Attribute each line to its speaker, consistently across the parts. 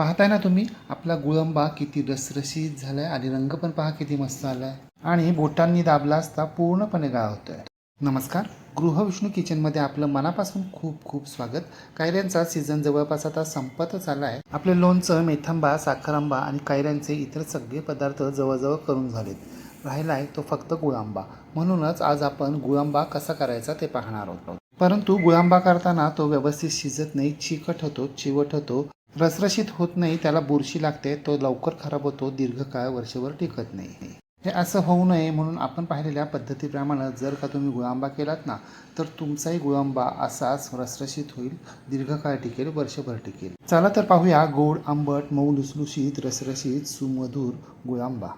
Speaker 1: पाहताय ना तुम्ही आपला गुळंबा किती रसरशीत झालाय आणि रंग पण पहा किती मस्त आलाय आणि बोटांनी दाबला असता पूर्णपणे गाळ होतोय. नमस्कार, गृहविष्णू किचनमध्ये आपलं मनापासून खूप खूप स्वागत. कैऱ्यांचा सीझन जवळपास आता संपतच आलाय. आपले लोणचं, मेथांबा, साखरांबा आणि कैऱ्यांचे इतर सगळे पदार्थ जवळजवळ करून झालेत. राहिलाय तो फक्त गुळांबा. म्हणूनच आज आपण गुळांबा कसा करायचा ते पाहणार आहोत. परंतु गुळांबा करताना तो व्यवस्थित शिजत नाही, चिकट होतो, चिवट होतो, रसरशीत होत नाही, त्याला बुरशी लागते, तो लवकर खराब होतो, दीर्घकाळ वर्षभर टिकत नाही. हे असं होऊ नये म्हणून आपण पाहिलेल्या पद्धतीप्रमाणे जर का तुम्ही गुळांबा केलात ना, तर तुमचाही गुळांबा असाच रसरशीत होईल, दीर्घकाळ टिकेल, वर्षभर टिकेल. चला तर पाहूया गोड, आंबट, मऊ, लुसलुशीत, रसरशीत, सुमधुर गुळांबा.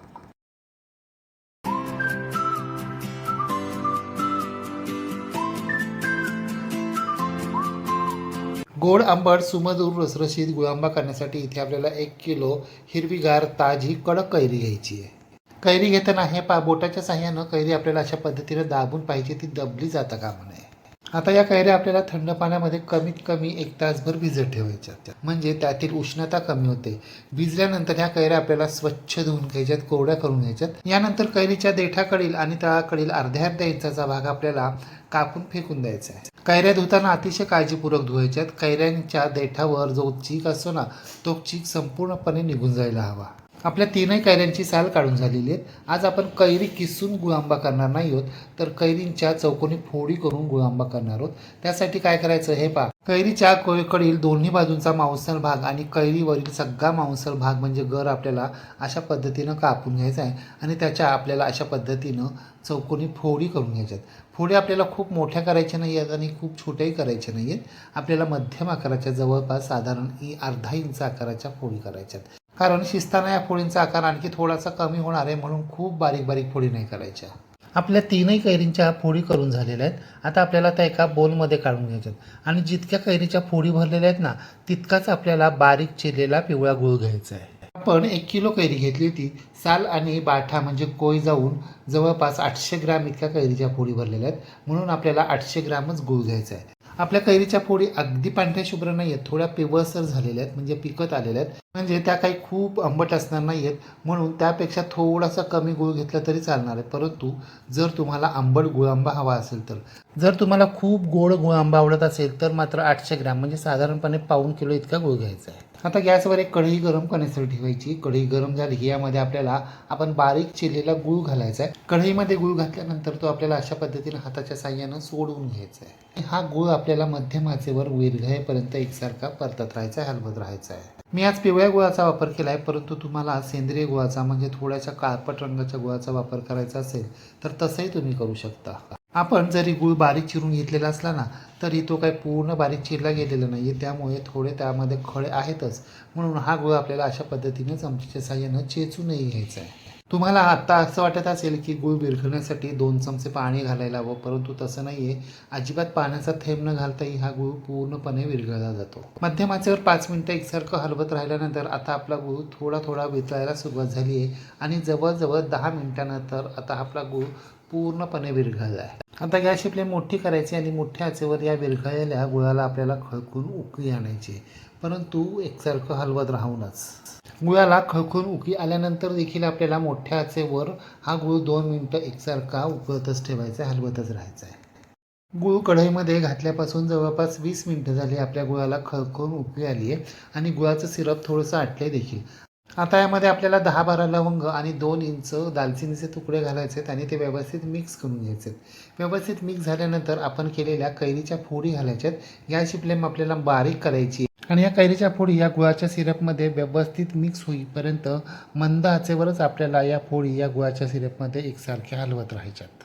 Speaker 1: गोड, आंबट, सुमधुर, रसरशीत गुळांबा करण्यासाठी इथे आपल्याला 1 किलो हिरवीगार ताजी कडक कैरी घ्यायची आहे. कैरी घेताना हे बोटाच्या साह्यानं कैरी आपल्याला अशा पद्धतीने दाबून पाहिजे, ती दबली जाता कामा नये. आता या कैऱ्या आपल्याला थंड पाण्यामध्ये कमीत कमी 1 तासभर भिजत ठेवायच्या, म्हणजे त्यातील उष्णता कमी होते. भिजल्यानंतर ह्या कैऱ्या आपल्याला स्वच्छ धुवून घ्यायच्यात, कोरड्या करून घ्यायच्यात. यानंतर कैरीच्या देठाकडील आणि तळाकडील अर्ध्या अर्ध्या इंचाचा भाग आपल्याला कापून फेकून द्यायचा आहे. कैऱ्या धुताना अतिशय काळजीपूर्वक धुवायच्यात. कैऱ्यांच्या देठावर जो चीक असतो ना, तो चीक संपूर्णपणे निघून जायला हवा. आपल्या तीनही कैऱ्यांची साल काढून झालेली आहे. आज आपण कैरी किसून गुळांबा करणार नाही आहोत, तर कैरींच्या चौकोनी फोडी करून गुळांबा करणार आहोत. त्यासाठी काय करायचं हे पहा. कैरीच्या कडील दोन्ही बाजूंचा मांसल भाग आणि कैरीवरील सगळा मांसल भाग म्हणजे गर आपल्याला अशा पद्धतीनं कापून घ्यायचा आहे आणि त्याच्या आपल्याला अशा पद्धतीनं चौकोनी फोडी करून घ्यायच्यात. फोडी आपल्याला खूप मोठ्या करायच्या नाही आहेत आणि खूप छोट्याही करायच्या नाही आहेत. आपल्याला मध्यम आकाराच्या, जवळपास साधारण अर्धा इंच आकाराच्या फोडी करायच्यात. कारण शिजताना या फोडींचा आकार आणखी थोडासा कमी होणार आहे, म्हणून खूप बारीक बारीक फोडी नाही करायच्या. आपल्या तीनही कैरींच्या फोडी करून झालेल्या आहेत. आता आपल्याला त्या एका बोलमध्ये काढून घ्यायच्यात आणि जितक्या कैरीच्या फोडी भरलेल्या आहेत ना, तितकाच आपल्याला बारीक चिरलेला पिवळा गूळ घ्यायचा आहे. आपण 1 किलो कैरी घेतली होती. साल आणि बाठा म्हणजे कोय जाऊन जवळपास 800 ग्रॅम इतक्या कैरीच्या फोडी भरलेल्या आहेत, म्हणून आपल्याला 800 ग्रॅमच गूळ घ्यायचा आहे. आपल्या कैरीच्या फोडी अगदी पांढऱ्या शुभ्र नाही आहेत, थोड्या पिवळसर झालेल्या आहेत, म्हणजे पिकत आलेल्या आहेत. म्हणजे त्या काही खूप आंबट असणार नाही आहेत, म्हणून त्यापेक्षा थोडासा कमी गूळ घेतला तरी चालणार आहे. परंतु जर तुम्हाला आंबट गुळांबा हवा असेल तर, जर तुम्हाला खूप गोड गुळांबा आवडत असेल तर मात्र 800 ग्रॅम म्हणजे साधारणपणे पाऊण किलो इतका गूळ घ्यायचा आहे. आता गॅसवर एक कढई गरम करण्यासाठी ठेवायची. कढई गरम झाली की यामध्ये आपल्याला आपण बारीक चिरलेला गूळ घालायचा आहे. कढईमध्ये गूळ घातल्यानंतर तो आपल्याला अशा पद्धतीने हाताच्या साह्यानं सोडवून घ्यायचा आहे. हा गूळ आपल्याला मध्यम आचेवर विरघळेपर्यंत एकसारखा परतत राहायचा आहे, हलवत राहायचा आहे. मी आज पिवळ्या गुळाचा वापर केला आहे, परंतु तुम्हाला सेंद्रिय गुळाचा म्हणजे थोड्याशा काळपट रंगाच्या गुळाचा वापर करायचा असेल तर तसंही तुम्ही करू शकता. आपण जरी गूळ बारीक चिरून घेतलेला असला ना, तरी तो काही पूर्ण बारीक चिरला गेलेला नाही आहे, त्यामुळे थोडे त्यामध्ये खडे आहेतच. म्हणून हा गूळ आपल्याला अशा पद्धतीने चमचीच्या साह्यानं चेचूनही घ्यायचा आहे. तुम्हाला आत्ता असं वाटत असेल की गूळ विरघळण्यासाठी 2 चमचे पाणी घालायला हवं, परंतु तसं नाही आहे. अजिबात पाण्याचा थेंब न घालताही हा गूळ पूर्णपणे विरघळला जातो. मध्यम आचेवर 5 मिनिटं एकसारखं हलवत राहिल्यानंतर आता आपला गूळ थोडा थोडा वितळायला सुरुवात झाली आहे आणि जवळजवळ 10 मिनिटानंतर आता आपला गूळ पूर्णपणे विरघळला आहे. आता गॅसची फ्लेम मोठी करायची आणि मोठ्या आचेवर या विरघळलेल्या गुळाला आपल्याला खळखून उकळी आणायची, परंतु एकसारखं हलवत राहूनच. गुळाला खळखून उकळी आल्यानंतर देखील आपल्याला मोठ्या आचेवर हा गूळ 2 मिनिटं एकसारखा उकळतच ठेवायचा, हलवतच राहायचा आहे. गूळ कढईमध्ये घातल्यापासून जवळपास 20 मिनिटं झाली. आपल्या गुळाला खळखून उकळी आली आहे आणि गुळाचं सिरप थोडंसं आटलं देखील. आता यामध्ये आपल्याला 10-12 लवंग आणि 2 इंच दालचिनीचे तुकडे घालायचे आहेत आणि ते व्यवस्थित मिक्स करून घ्यायचे आहेत. व्यवस्थित मिक्स झाल्यानंतर आपण केलेल्या कैरीच्या फोडी घालायच्या आहेत. गॅसची फ्लेम आपल्याला बारीक करायची आणि या कैरीच्या फोडी या गुळाच्या सिरपमध्ये व्यवस्थित मिक्स होईपर्यंत मंद आचेवरच आपल्याला या फोडी या गुळाच्या सिरपमध्ये एकसारख्या हलवत राहायच्यात.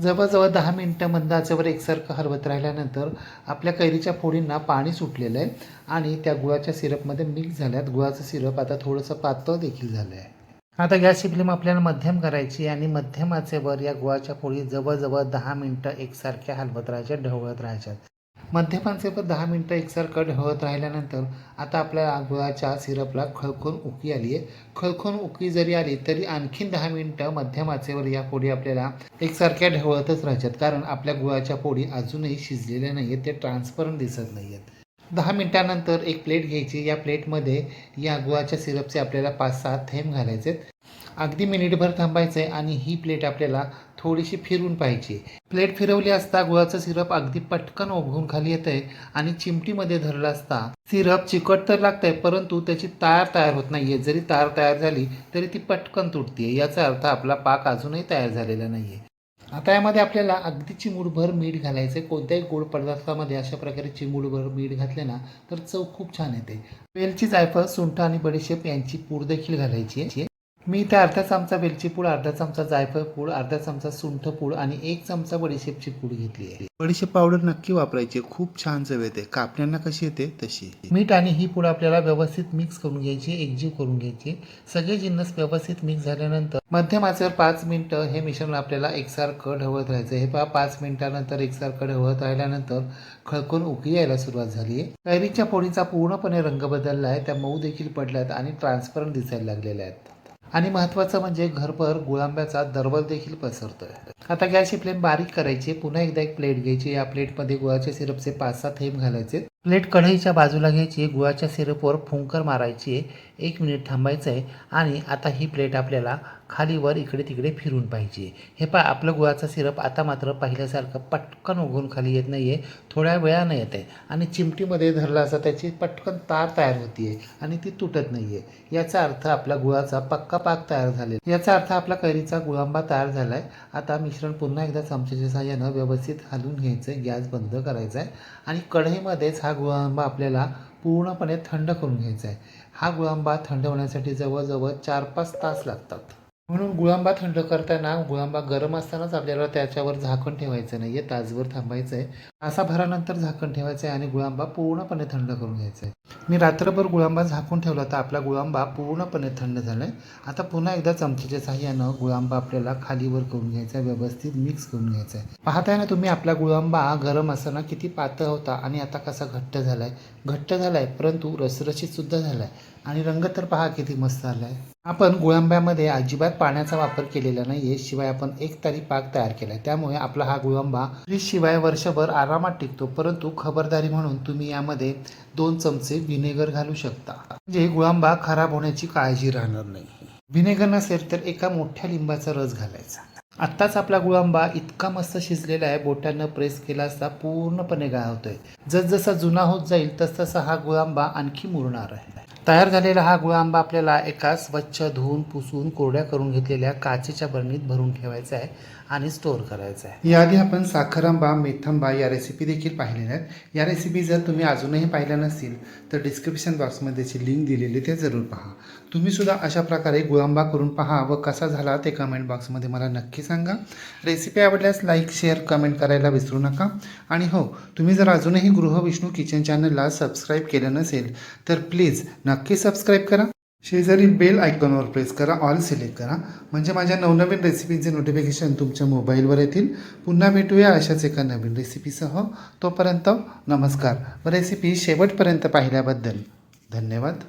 Speaker 1: जवळजवळ 10 मिनिटं मंद आचेवर एकसारखं हलवत राहिल्यानंतर आपल्या कैरीच्या फोडींना पाणी सुटलेलं आहे आणि त्या गुळाच्या सिरपमध्ये मिक्स झाल्यात. गुळाचं सिरप आता थोडंसं पातळ देखील झालं आहे. आता गॅसची फ्लेम आपल्याला मध्यम करायची आणि मध्यम आचेवर या गुळाच्या फोडी जवळजवळ 10 मिनिटं एकसारख्या हलवत राहायच्या, ढवळत राहायच्या. मध्यम आचेवर 10 मिनिटं एकसारखं ढवळत राहिल्यानंतर आता आपल्या गुळाच्या सिरपला खळखून उकळी आली आहे. खळखून उकळी जरी आली तरी आणखीन 10 मिनिटं मध्यम आचेवर या फोडी आपल्याला एकसारख्या ढवळतच राहायच्यात, कारण आपल्या गुळाच्या फोडी अजूनही शिजलेल्या नाही आहेत, ते ट्रान्सपरंट दिसत नाही आहेत. 10 मिनिटानंतर एक प्लेट घ्यायची. या प्लेटमध्ये या गुळाच्या सिरपचे आपल्याला 5-6 थेंब घालायचे आहेत. अगदी मिनिटभर थांबायचं आहे आणि ही प्लेट आपल्याला थोडीशी फिरून पाहिजे. प्लेट फिरवली असता गुळाचं सिरप अगदी पटकन ओघळून खाली येतं आहे आणि चिमटीमध्ये धरलं असता सिरप चिकट तर लागतंय, परंतु त्याची तार तयार होत नाही आहे. जरी तार तयार झाली तरी ती पटकन तुटते. याचा अर्थ आपला पाक अजूनही तयार झालेला नाही आहे. आता यामध्ये आपल्याला अगदी चिमूटभर मीठ घालायचं आहे. कोणत्याही गोड पदार्थामध्ये अशा प्रकारे चिमूटभर मीठ घातले ना तर चव खूप छान येते. वेलची, जायफळ, सुंठ आणि बडीशेप यांची पूड देखील घालायची आहे. मी इथे अर्धा चमचा वेलची पूड, अर्धा चमचा जायफळ पूड, अर्धा चमचा सुंठ पूड आणि 1 चमचा बडीशेपची पूड घेतली आहे. बडीशेप पावडर नक्की वापरायची, खूप छान चव येते. कापण्यांना कशी येते तशी. मीठ आणि ही पूड आपल्याला व्यवस्थित मिक्स करून घ्यायची, एकजीव करून घ्यायची. सगळे जिन्नस व्यवस्थित मिक्स झाल्यानंतर मध्यम आचेवर 5 मिनिटं हे मिश्रण आपल्याला एकसारखं ढवळत राहायचं. हे पहा 5 मिनिटानंतर एकसारखं ढवळत राहिल्यानंतर खळखून उकळी यायला सुरुवात झाली आहे. कैरीच्या फोडीचा पूर्णपणे रंग बदलला आहे. त्या मऊ देखील पडल्यात आणि ट्रान्सपरंट दिसायला लागलेल्या आहेत. आणि महत्त्वाचं म्हणजे घरभर गुळांब्याचा दरवळ देखील पसरतोय. आता गॅसची फ्लेम बारीक करायची. पुन्हा एकदा एक प्लेट घ्यायची. या प्लेटमध्ये गुळाच्या सिरपचे 5-6 थेंब घालायचे. प्लेट कढईच्या बाजूला घ्यायची. गुळाच्या सिरपवर फुंकर मारायची. 1 मिनिट थांबायचं आहे आणि आता ही प्लेट आपल्याला खालीवर इकडे तिकडे फिरून पाहिजे. हे पहा आपलं गुळाचं सिरप आता मात्र पहिल्यासारखं पटकन उघडून खाली येत नाही आहे, थोड्या वेळानं येत आहे आणि चिमटीमध्ये धरला असता त्याची पटकन तार तयार होती आहे आणि ती तुटत नाही आहे. याचा अर्थ आपला गुळाचा पक्का पाक तयार झालेला. याचा अर्थ आपला कैरीचा गुळांबा तयार झाला आहे. आता मिश्रण पुन्हा एकदा चमच्याच्या साहाय्यानं व्यवस्थित हलवून घ्यायचं आहे. गॅस बंद करायचा आहे आणि कढईमध्येच हा गुळांबा आपल्याला पूर्णपणे थंड करून घ्यायचा आहे. हा गुळांबा थंड होण्यासाठी जवळजवळ 4-5 तास लागतात. म्हणून गुळांबा थंड करताना गुळांबा गरम असतानाच आपल्याला त्याच्यावर झाकण ठेवायचं नाही आहे, तासभर थांबायचं आहे. तासाभरानंतर झाकण ठेवायचं आहे आणि गुळांबा पूर्णपणे थंड करून घ्यायचा आहे. मी रात्रभर गुळांबा झाकून ठेवला तर आपला गुळांबा पूर्णपणे थंड झाला आहे. आता पुन्हा एकदा चमच्याच्या साहाय्यानं गुळांबा आपल्याला खालीवर करून घ्यायचा आहे, व्यवस्थित मिक्स करून घ्यायचा आहे. पाहताय ना तुम्ही आपला गुळांबा गरम असताना किती पातळ होता आणि आता कसा घट्ट झाला आहे. घट्ट झाला आहे परंतु रसरशीतसुद्धा झाला आहे आणि रंग तर पहा किती मस्त आला आहे. आपण गुळांब्यामध्ये अजिबात पाण्याचा वापर केलेला नाही आहे, शिवाय आपण एकतारी पाक तयार केला आहे. त्यामुळे आपला हा गुळांबा फ्रीजशिवाय वर्षभर आरामात टिकतो. परंतु खबरदारी म्हणून तुम्ही यामध्ये 2 चमचे व्हिनेगर घालू शकता, म्हणजे गुळांबा खराब होण्याची काळजी राहणार नाही. व्हिनेगर नसेल तर एका मोठ्या लिंबाचा रस घालायचा. आत्ताच आपला गुळांबा इतका मस्त शिजलेला आहे, बोटांना प्रेस केला असता पूर्णपणे गाळ होतोय. जसजसा जुना होत जाईल तसतसा हा गुळांबा आणखी मुरणार आहे. तयार झालेला हा गुळांबा आपल्याला एका स्वच्छ धुवून पुसून कोरड्या करून घेतलेल्या काचेच्या बरणीत भरून ठेवायचा आहे आणि स्टोअर करायचा आहे. याआधी आपण साखरांबा, मेथंबा या रेसिपी देखील पाहिलेल्या आहेत. या रेसिपी जर तुम्ही अजूनही पाहिल्या नसतील तर डिस्क्रिप्शन बॉक्समध्ये त्याची लिंक दिलेली ते जरूर पहा. तुम्ही सुद्धा अशा प्रकारे गुळांबा करून पहा व कसा झाला ते कमेंट बॉक्समध्ये मला नक्की सांगा. रेसिपी आवडल्यास लाईक, शेअर, कमेंट करायला विसरू नका. आणि हो, तुम्ही जर अजूनही गृहविष्णू किचन चॅनलला सबस्क्राईब केलं नसेल तर प्लीज नक्की सबस्क्राईब करा. शेजारी बेल आयकॉनवर प्रेस करा, ऑल सिलेक्ट करा, म्हणजे माझ्या नवनवीन रेसिपीचे नोटिफिकेशन तुमच्या मोबाईलवर येतील. पुन्हा भेटूया अशाच एका नवीन रेसिपीसह. तोपर्यंत नमस्कार व रेसिपी शेवटपर्यंत पाहिल्याबद्दल धन्यवाद.